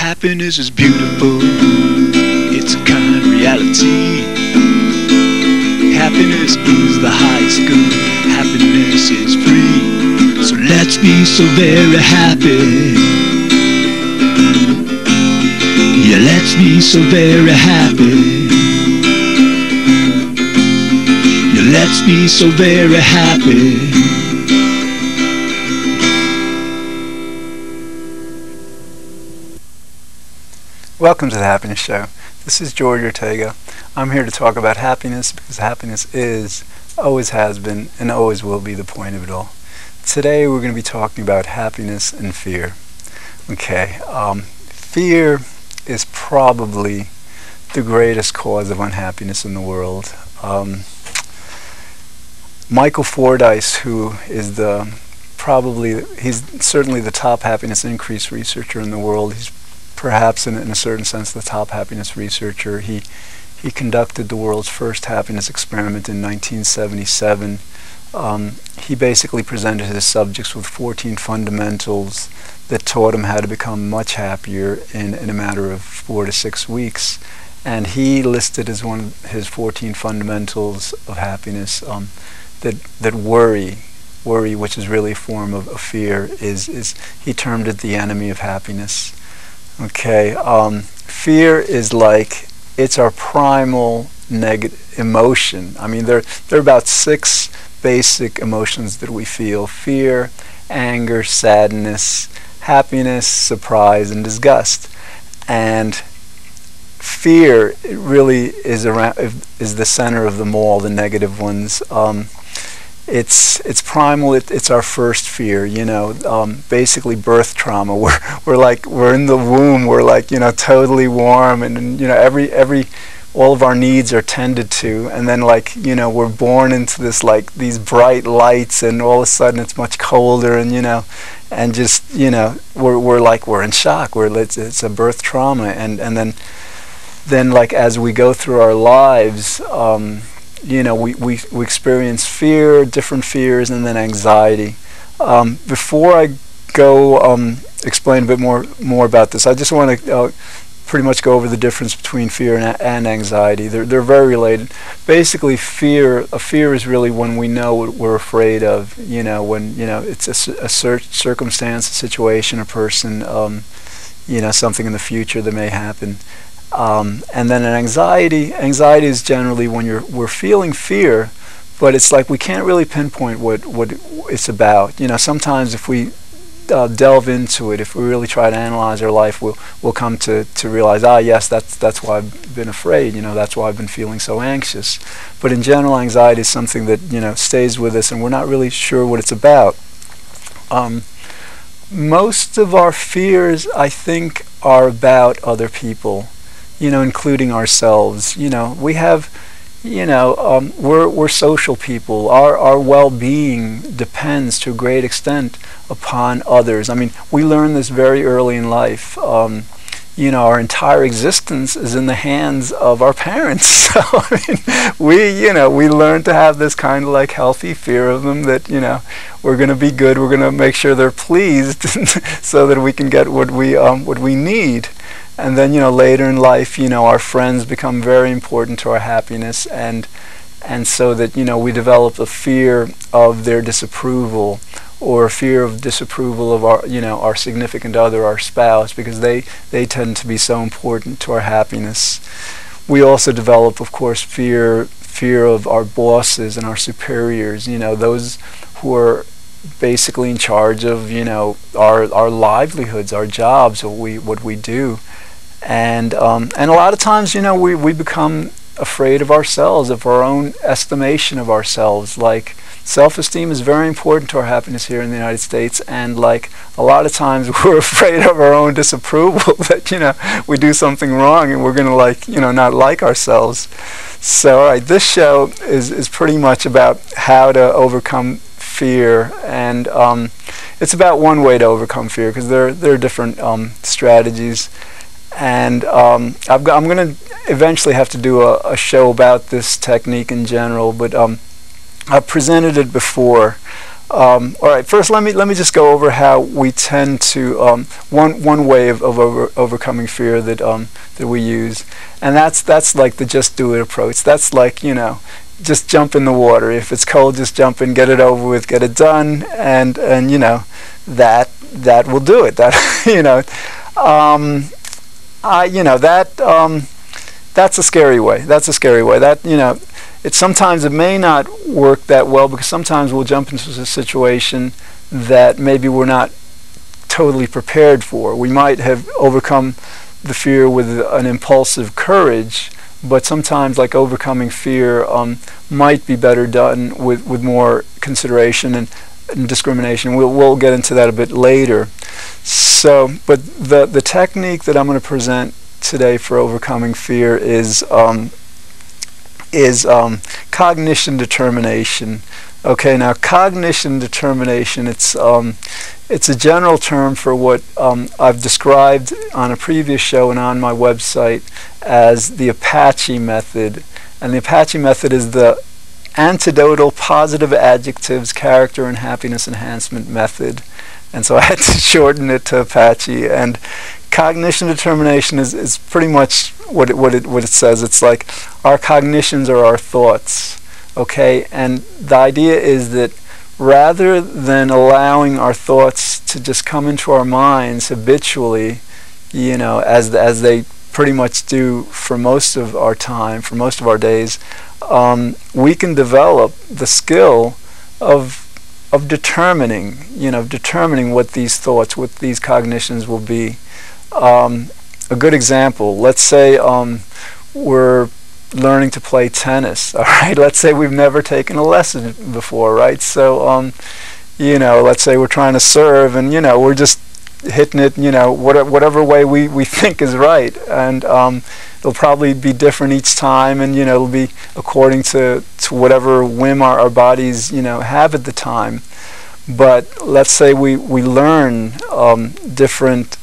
Happiness is beautiful, it's a kind reality. Happiness is the highest good, happiness is free. So let's be so very happy. Yeah, let's be so very happy. Yeah, let's be so very happy. Welcome to the Happiness Show. This is George Ortega. I'm here to talk about happiness because happiness is, always has been, and always will be the point of it all. Today we're going to be talking about happiness and fear. Okay, fear is probably the greatest cause of unhappiness in the world. Michael Fordyce, who is he's certainly the top happiness increase researcher in the world. He's perhaps in a certain sense the top happiness researcher. He conducted the world's first happiness experiment in 1977. He basically presented his subjects with 14 fundamentals that taught him how to become much happier in a matter of 4 to 6 weeks. And he listed as one of his 14 fundamentals of happiness that worry, which is really a form of fear, is he termed it the enemy of happiness. Okay, fear is like, it's our primal negative emotion. I mean, there are about 6 basic emotions that we feel: fear, anger, sadness, happiness, surprise, and disgust. And fear, it really is the center of them all, the negative ones. It's primal. It's our first fear. You know, basically birth trauma. We're in the womb. We're like, you know, totally warm, and you know, all of our needs are tended to, and then, like, you know, we're born into this, like, these bright lights, and all of a sudden it's much colder, and you know, and just, you know, we're in shock. It's a birth trauma, and then like as we go through our lives, you know, we experience fear, different fears, and then anxiety. Before I go explain a bit more about this, I just want to pretty much go over the difference between fear and anxiety. They're very related. Basically, fear is really when we know what we're afraid of. You know, when, you know, it's a circumstance, a situation, a person, you know, something in the future that may happen. And then an anxiety is generally when we're feeling fear, but it's like we can't really pinpoint what it's about. You know, sometimes if we delve into it, if we really try to analyze our life, we'll come to realize, yes, that's why I've been afraid. You know, that's why I've been feeling so anxious. But in general, anxiety is something that, you know, stays with us, and we're not really sure what it's about. Most of our fears, I think, are about other people. You know, including ourselves. You know, we have, you know, we're social people. Our well-being depends to a great extent upon others. I mean, we learn this very early in life. You know, our entire existence is in the hands of our parents. So, I mean, we learn to have this kind of like healthy fear of them, that, you know, we're going to be good, we're going to make sure they're pleased so that we can get what we need. And then, you know, later in life, you know, our friends become very important to our happiness, and so that, you know, we develop a fear of their disapproval, or a fear of disapproval of our, you know, our significant other, our spouse, because they tend to be so important to our happiness. We also develop, of course, fear of our bosses and our superiors, you know, those who are basically in charge of, you know, our livelihoods, our jobs, what we do. And a lot of times, you know, we become afraid of ourselves, of our own estimation of ourselves. Like, self-esteem is very important to our happiness here in the United States, and like a lot of times we're afraid of our own disapproval, that, you know, we do something wrong and we're going to, like, you know, not like ourselves. So, all right, this show is pretty much about how to overcome fear, and it's about one way to overcome fear, because there are different strategies. And I'm going to eventually have to do a show about this technique in general, but I've presented it before. All right. First, let me just go over how we tend to one way of overcoming fear that that we use, and that's like the just do it approach. That's like, just jump in the water. If it's cold, just jump in, get it over with, get it done, and that will do it. That that's a scary way. That's a scary way. That sometimes it may not work that well, because sometimes we'll jump into a situation that maybe we're not totally prepared for. We might have overcome the fear with an impulsive courage, but sometimes, like, overcoming fear might be better done with more consideration and discrimination. We'll get into that a bit later. So, but the technique that I'm going to present today for overcoming fear is cognition determination. Okay, now cognition determination, it's a general term for what I've described on a previous show and on my website as the Apache method. And the Apache method is the antidotal positive adjectives character and happiness enhancement method. And so I had to shorten it to Apache. And cognition determination is pretty much what it says. It's like our cognitions are our thoughts. Okay, and the idea is that rather than allowing our thoughts to just come into our minds habitually, as they pretty much do for most of our time, for most of our days, we can develop the skill of determining, determining what these thoughts, what these cognitions will be. A good example, let's say we're learning to play tennis. All right, let's say we've never taken a lesson before, right? So let's say we're trying to serve, and we're just hitting it, whatever way we think is right, and it'll probably be different each time, and it'll be according to whatever whim our bodies have at the time. But let's say we learn different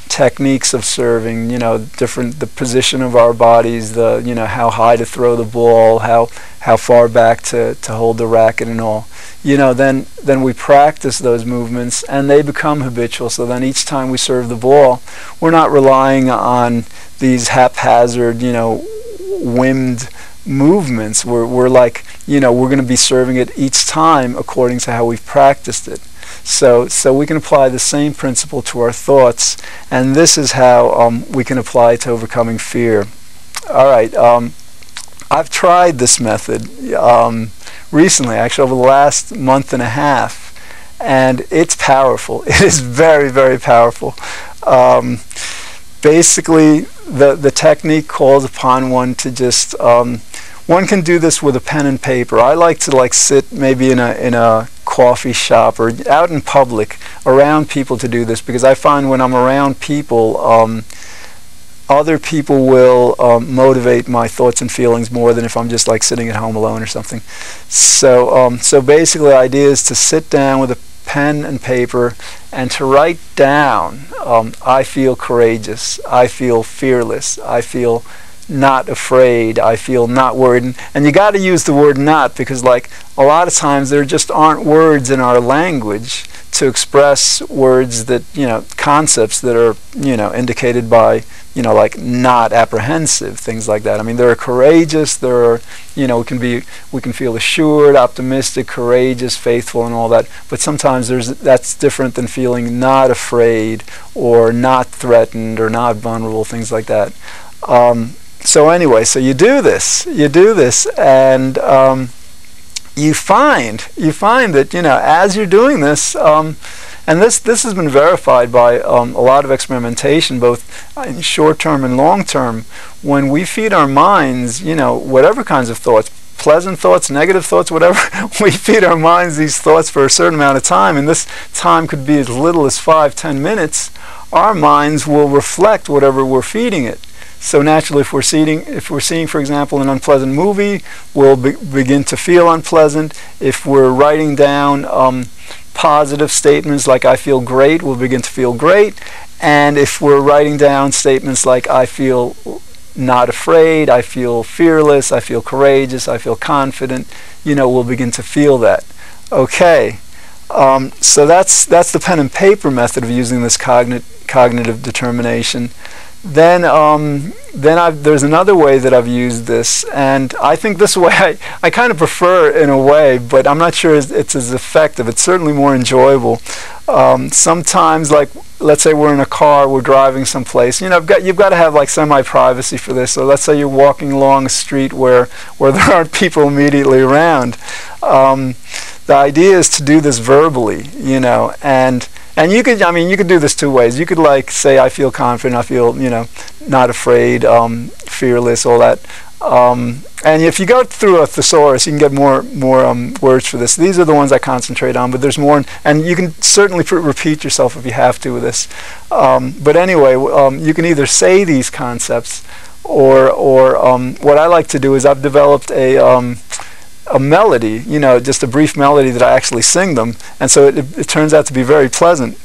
techniques of serving, the position of our bodies, how high to throw the ball, how far back to hold the racket and all. Then we practice those movements and they become habitual. So then each time we serve the ball, we're not relying on these haphazard, whimmed movements. We're like, we're going to be serving it each time according to how we've practiced it. So we can apply the same principle to our thoughts, and this is how we can apply it to overcoming fear. All right, I've tried this method recently, actually over the last month and a half, and it's powerful. It is very, very powerful. Basically, the technique calls upon one to just one can do this with a pen and paper. I like to sit maybe in a coffee shop or out in public around people to do this, because I find when I'm around people, other people will motivate my thoughts and feelings more than if I'm just sitting at home alone or something. So basically, the idea is to sit down with a pen and paper and to write down, I feel courageous, I feel fearless, I feel not afraid, I feel not worried. And you got to use the word not, because a lot of times there just aren't words in our language to express words that, concepts that are, indicated by, not apprehensive, things like that. I mean, there are courageous, there are, we can feel assured, optimistic, courageous, faithful, and all that. But sometimes that's different than feeling not afraid or not threatened or not vulnerable, things like that. So anyway, so you do this, and you find that as you're doing this, and this has been verified by a lot of experimentation, both in short term and long term. When we feed our minds, whatever kinds of thoughts, pleasant thoughts, negative thoughts, whatever, we feed our minds these thoughts for a certain amount of time, and this time could be as little as 5-10 minutes. Our minds will reflect whatever we're feeding it. So naturally, if we're seeing, for example, an unpleasant movie, we'll begin to feel unpleasant. If we're writing down positive statements like I feel great, we'll begin to feel great. And if we're writing down statements like I feel not afraid, I feel fearless, I feel courageous, I feel confident, we'll begin to feel that. Okay. So that's the pen and paper method of using this cognitive determination. Then there's another way that I've used this, and I think this way I kind of prefer in a way, but I'm not sure it's as effective. It's certainly more enjoyable. Sometimes, like, let's say we're in a car, we're driving someplace. You know, you've got to have like semi-privacy for this. So let's say you're walking along a street where there aren't people immediately around. The idea is to do this verbally, you know, and you could, I mean, you could do this two ways. You could like say, I feel confident, I feel, you know, not afraid, fearless, all that. And if you go through a thesaurus, you can get more words for this. These are the ones I concentrate on, but there's more, and you can certainly repeat yourself if you have to with this. But anyway, you can either say these concepts, or what I like to do is I've developed a melody, you know, just a brief melody that I actually sing them, and so it turns out to be very pleasant.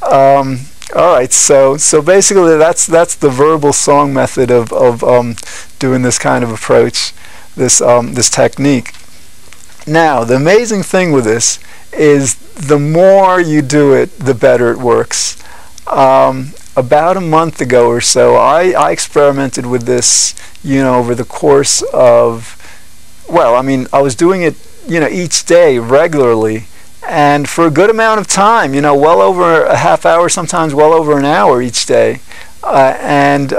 All right, so basically that's the verbal song method of doing this kind of approach, this technique. Now, the amazing thing with this is the more you do it, the better it works. About a month ago or so, I experimented with this, you know, over the course of, well, I mean, I was doing it, you know, each day regularly, and for a good amount of time, you know, well over a half hour, sometimes well over an hour each day, and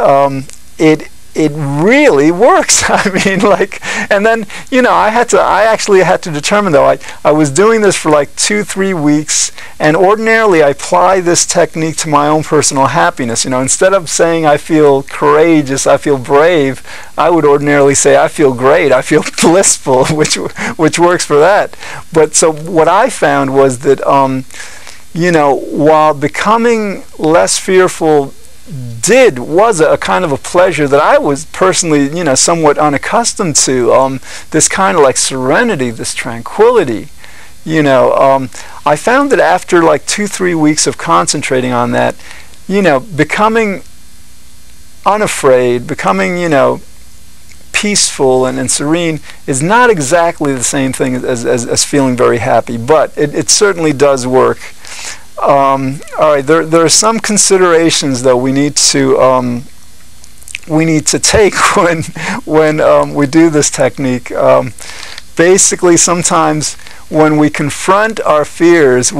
it really works. I mean, like, and then, you know, I actually had to determine, though, I was doing this for like 2-3 weeks, and ordinarily I apply this technique to my own personal happiness. You know, instead of saying I feel courageous, I feel brave, I would ordinarily say I feel great, I feel blissful, which works for that. But so what I found was that, you know, while becoming less fearful was a kind of a pleasure that I was personally, you know, somewhat unaccustomed to, this kind of like serenity, this tranquility, you know. I found that after like 2-3 weeks of concentrating on that, you know, becoming unafraid, becoming, you know, peaceful and serene is not exactly the same thing as feeling very happy, but it certainly does work. All right, there are some considerations though we need to take when we do this technique. Basically, sometimes when we confront our fears,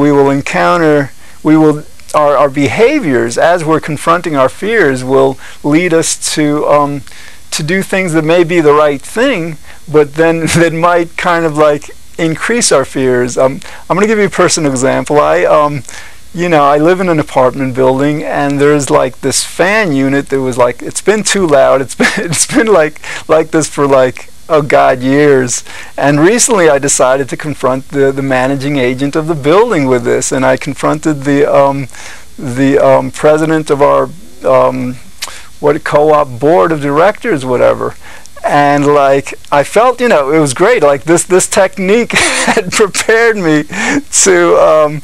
our behaviors as we're confronting our fears will lead us to do things that may be the right thing, but then that might kind of like increase our fears. I'm going to give you a personal example. You know, I live in an apartment building, and there's like this fan unit that was like, it's been too loud. It's been like this for like, oh God, years. And recently I decided to confront the managing agent of the building with this, and I confronted the president of our co-op board of directors, whatever. And like, I felt, you know, it was great. Like this technique had prepared me to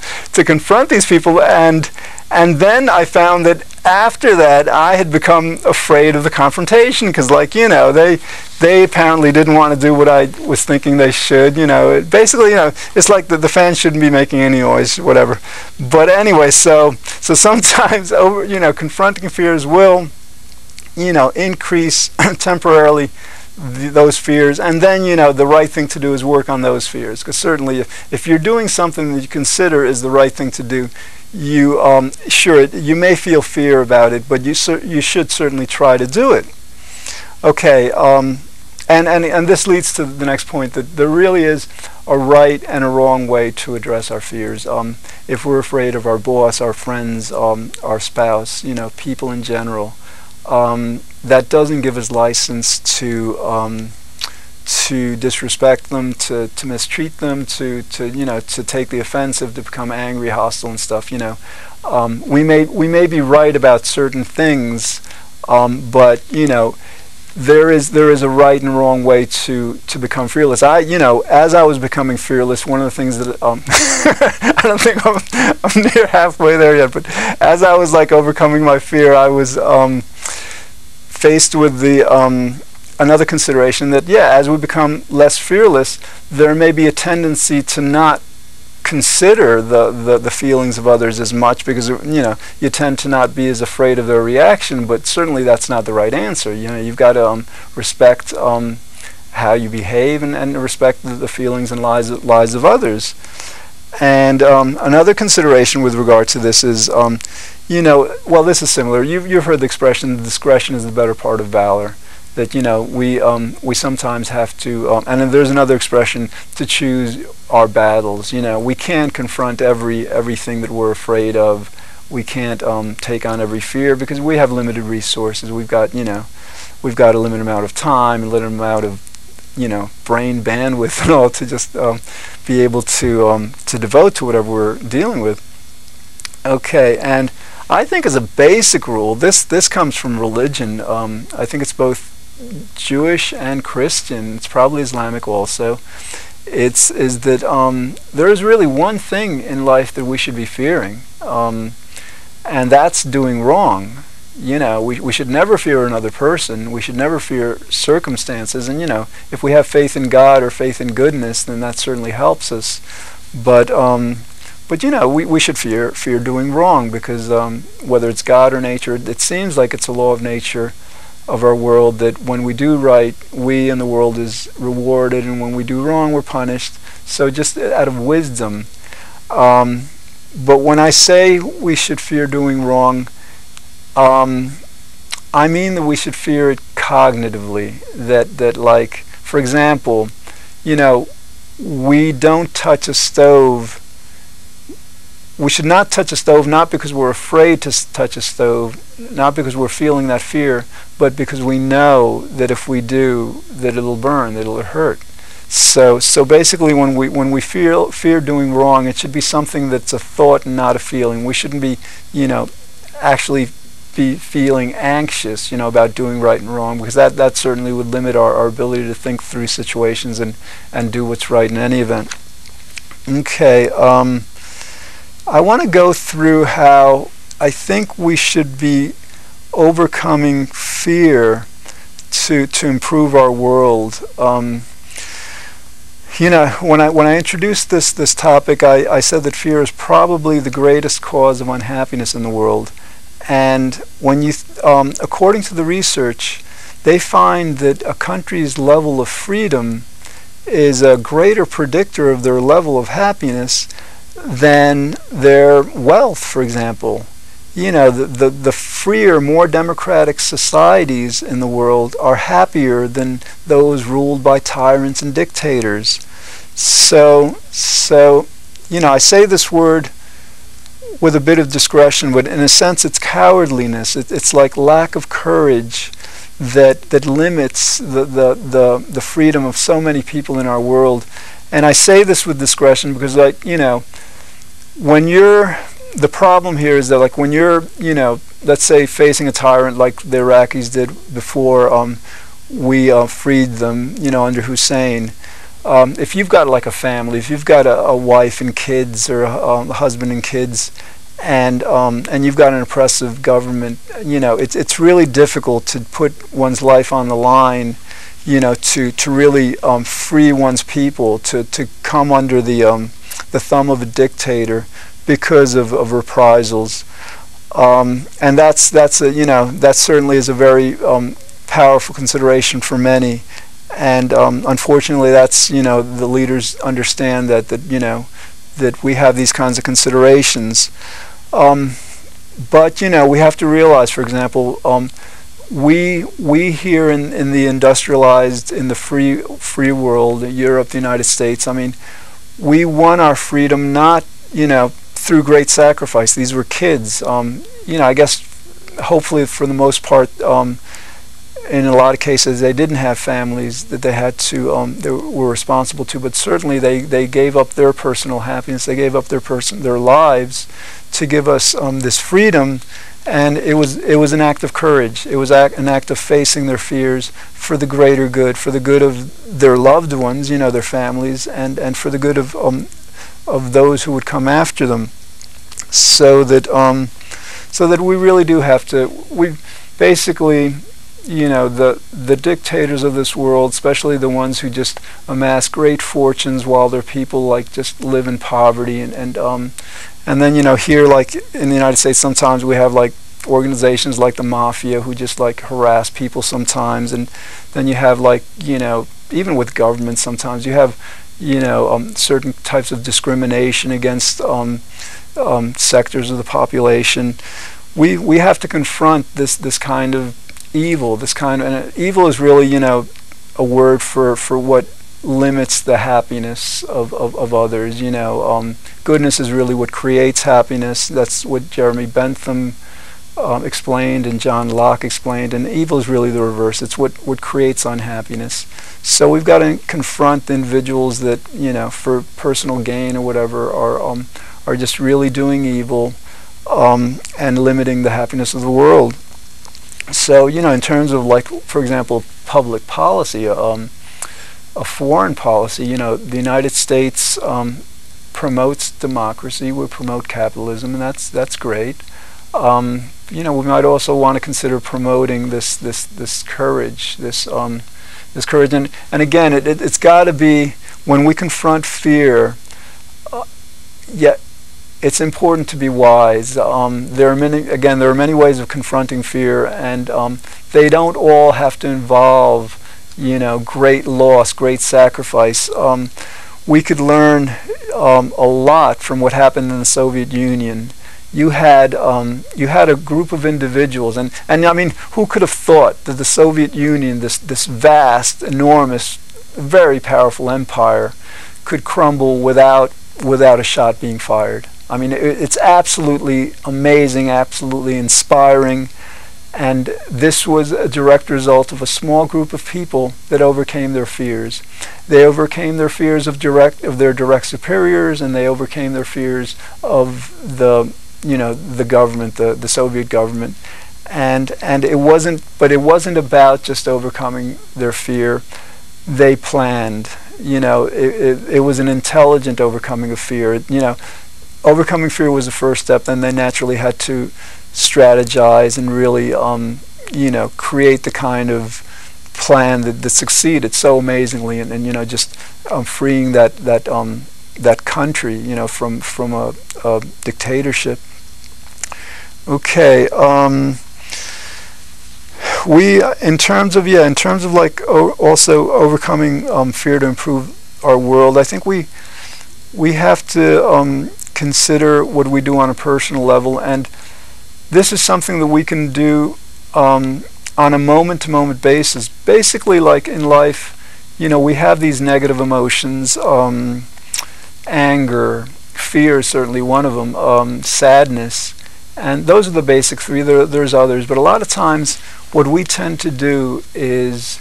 confront these people, and then I found that after that I had become afraid of the confrontation, because, like, you know, they apparently didn't want to do what I was thinking they should. You know, basically, you know, it's like the fans shouldn't be making any noise, whatever. But anyway, so sometimes you know, confronting fears will, you know, increase temporarily those fears, and then, you know, the right thing to do is work on those fears, because certainly if you're doing something that you consider is the right thing to do, you you may feel fear about it, but you should certainly try to do it. Okay, and this leads to the next point, that there really is a right and a wrong way to address our fears. If we're afraid of our boss, our friends, our spouse, you know, people in general, that doesn't give us license to disrespect them, to mistreat them, to you know, to take the offensive, to become angry, hostile, and stuff. You know, we may be right about certain things, but, you know, there is a right and wrong way to become fearless. You know, as I was becoming fearless, one of the things that I don't think I'm near halfway there yet, but as I was like overcoming my fear, I was faced with the another consideration that, yeah, as we become less fearless, there may be a tendency to not consider the feelings of others as much, because you tend to not be as afraid of their reaction. But certainly that's not the right answer. You've got to respect how you behave, and respect the feelings and lives of others. And another consideration with regard to this is, well, this is similar. You've heard the expression, discretion is the better part of valor. That we sometimes have to, and then there's another expression, to choose our battles. We can't confront everything that we're afraid of. We can't take on every fear, because we have limited resources. We've got a limited amount of time, a limited amount of brain bandwidth and all, to just be able to devote to whatever we're dealing with. Okay, and I think as a basic rule, this comes from religion. I think it's both Jewish and Christian. It's probably Islamic also. Is that there is really one thing in life that we should be fearing, and that's doing wrong. We should never fear another person. We should never fear circumstances. And if we have faith in God or faith in goodness, then that certainly helps us. But we should fear doing wrong, because whether it's God or nature, it seems like it's a law of nature of our world that when we do right, we and the world is rewarded, and when we do wrong, we're punished. So just out of wisdom. But when I say we should fear doing wrong, I mean that we should fear it cognitively. That like, for example, we don't touch a stove. We should not touch a stove, not because we're afraid to touch a stove, not because we're feeling that fear, but because we know that if we do, that it'll burn, that it'll hurt. So basically, when we fear doing wrong, it should be something that's a thought and not a feeling. We shouldn't be, actually be feeling anxious, about doing right and wrong, because that certainly would limit our ability to think through situations and do what's right in any event. Okay. I want to go through how I think we should be overcoming fear to improve our world. When I introduced this topic, I said that fear is probably the greatest cause of unhappiness in the world. And when according to the research, they find that a country's level of freedom is a greater predictor of their level of happiness than their wealth, for example. The freer, more democratic societies in the world are happier than those ruled by tyrants and dictators. So I say this word with a bit of discretion, but in a sense it's cowardliness. It's like lack of courage that limits the freedom of so many people in our world. And I say this with discretion because, the problem here is that, like, when you're, let's say, facing a tyrant like the Iraqis did before we freed them, under Hussein. If you've got like a family, if you've got a wife and kids, or a husband and kids, and you've got an oppressive government, it's really difficult to put one's life on the line, to really free one's people, to come under the thumb of a dictator because of reprisals, and that certainly is a very powerful consideration for many. And unfortunately, that's the leaders understand that we have these kinds of considerations. But we have to realize, for example, we here in the industrialized, in the free world, Europe, the United States, we won our freedom not through great sacrifice. These were kids. I guess hopefully for the most part. In a lot of cases, they didn't have families that they had to, they were responsible to, but certainly they gave up their personal happiness, they gave up their lives to give us this freedom, and it was an act of courage. It was an act of facing their fears for the greater good, for the good of their loved ones, their families, and for the good of those who would come after them. So that we really do have to, we basically, the dictators of this world, especially the ones who just amass great fortunes while their people like just live in poverty, and then here, like in the United States, sometimes we have like organizations like the mafia who just like harass people sometimes, and then you have like even with government sometimes you have certain types of discrimination against sectors of the population. We have to confront this kind of evil. And evil is really a word for what limits the happiness of others. Goodness is really what creates happiness. That's what Jeremy Bentham explained and John Locke explained, and evil is really the reverse. It's what creates unhappiness. So we've got to confront individuals that for personal gain or whatever are just really doing evil and limiting the happiness of the world. So in terms of, like, for example, public policy, a foreign policy, the United States promotes democracy, we promote capitalism, and that's great. We might also want to consider promoting this courage, this courage, and again, it's got to be, when we confront fear, it's important to be wise. There are many ways of confronting fear, and they don't all have to involve great loss, great sacrifice. We could learn a lot from what happened in the Soviet Union. You had a group of individuals, and I mean, who could have thought that the Soviet Union, this vast, enormous, very powerful empire, could crumble without a shot being fired? I mean, it's absolutely amazing, absolutely inspiring, and this was a direct result of a small group of people that overcame their fears. They overcame their fears of their direct superiors, and they overcame their fears of the government, the Soviet government, and it wasn't about just overcoming their fear. They planned. It was an intelligent overcoming of fear. Overcoming fear was the first step. Then they naturally had to strategize and really, create the kind of plan that succeeded so amazingly, and just freeing that country, from a dictatorship. Okay. In terms of like also overcoming fear to improve our world, I think we have to consider what we do on a personal level, and this is something that we can do on a moment-to-moment basis. Basically, like in life, we have these negative emotions, anger, fear is certainly one of them, sadness, and those are the basic three. There's others, but a lot of times what we tend to do is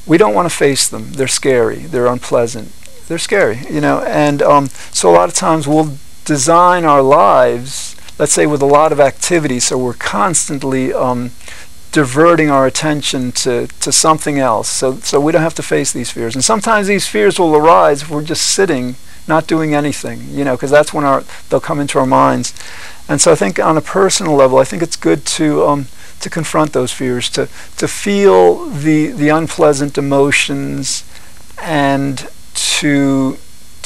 we don't want to face them. They're scary. They're unpleasant. They're scary, and so a lot of times we'll design our lives, let's say, with a lot of activity, so we're constantly diverting our attention to something else, so we don't have to face these fears. And sometimes these fears will arise if we're just sitting, not doing anything, because that's when they'll come into our minds. And so I think on a personal level, I think it's good to confront those fears, to feel the unpleasant emotions, and to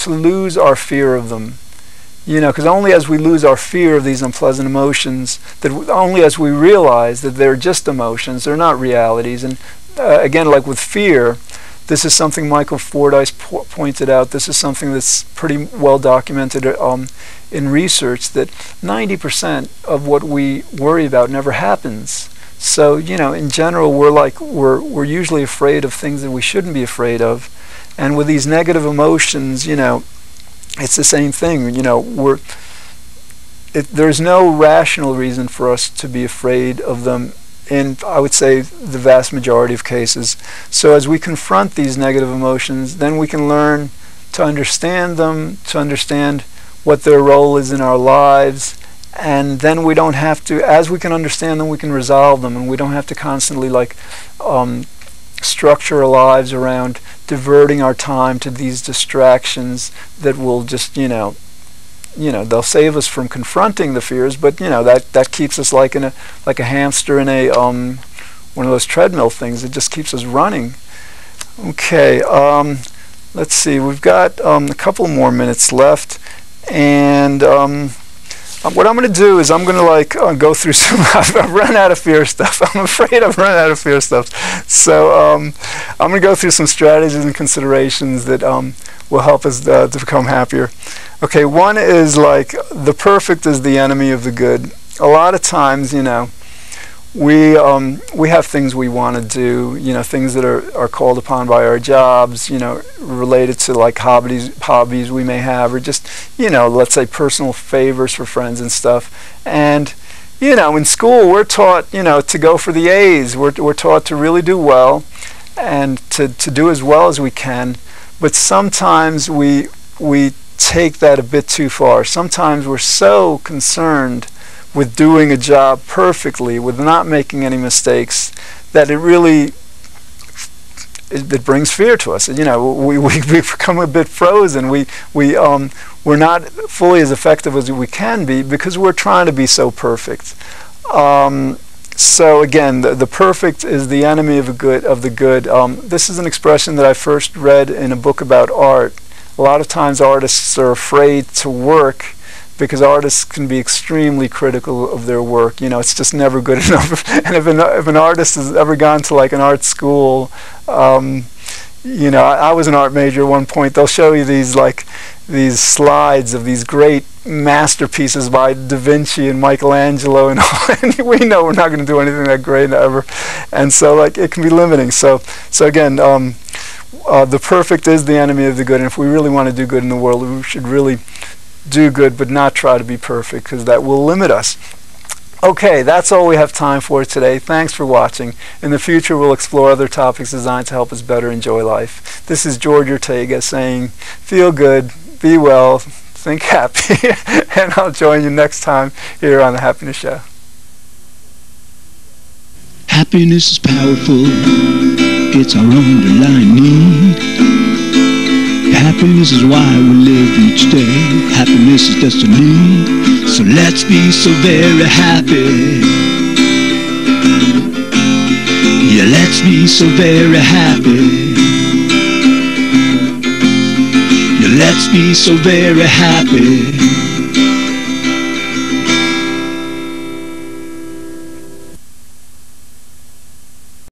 lose our fear of them. Because only as we lose our fear of these unpleasant emotions, only as we realize that they're just emotions, they're not realities. And again, like with fear, this is something Michael Fordyce pointed out. This is something that's pretty well documented in research, that 90% of what we worry about never happens. So in general, we're usually afraid of things that we shouldn't be afraid of. And with these negative emotions, it's the same thing. There's no rational reason for us to be afraid of them in, I would say, the vast majority of cases. So as we confront these negative emotions, then we can learn to understand them, to understand what their role is in our lives, and then we don't have to, as we can understand them, we can resolve them, and we don't have to constantly structure our lives around diverting our time to these distractions that will just, they'll save us from confronting the fears, but that keeps us like a hamster in a one of those treadmill things that just keeps us running. Okay, let's see. We've got a couple more minutes left, and what I'm going to do is I'm going to like go through some. I've run out of fear stuff. I'm afraid I've run out of fear stuff. So I'm going to go through some strategies and considerations that will help us to become happier. Okay, one is like the perfect is the enemy of the good. A lot of times, you know, we have things we want to do, you know, things that are called upon by our jobs, you know, related to like hobbies we may have, or just, you know, let's say personal favors for friends and stuff. And, you know, in school we're taught, you know, to go for the A's. We're taught to really do well and to do as well as we can. But sometimes we take that a bit too far. Sometimes we're so concerned with doing a job perfectly, with not making any mistakes, that it really it brings fear to us. You know, we become a bit frozen. We're not fully as effective as we can be because we're trying to be so perfect. So again, the perfect is the enemy of the good. This is an expression that I first read in a book about art. A lot of times artists are afraid to work because artists can be extremely critical of their work. You know, it's just never good enough. And if an artist has ever gone to like an art school, you know, I was an art major at one point. They'll show you these slides of these great masterpieces by Da Vinci and Michelangelo and all, and we know we're not going to do anything that great ever. And so like it can be limiting. So again, the perfect is the enemy of the good, and if we really want to do good in the world, we should really do good but not try to be perfect, because that will limit us. Okay, that's all we have time for today. Thanks for watching. In the future we'll explore other topics designed to help us better enjoy life. This is George Ortega saying, feel good, be well, think happy, and I'll join you next time here on The Happiness Show. Happiness is powerful, it's our underlying need. Happiness is why we live each day. Happiness is destiny. So let's be so very happy. Yeah, let's be so very happy. Yeah, let's be so very happy.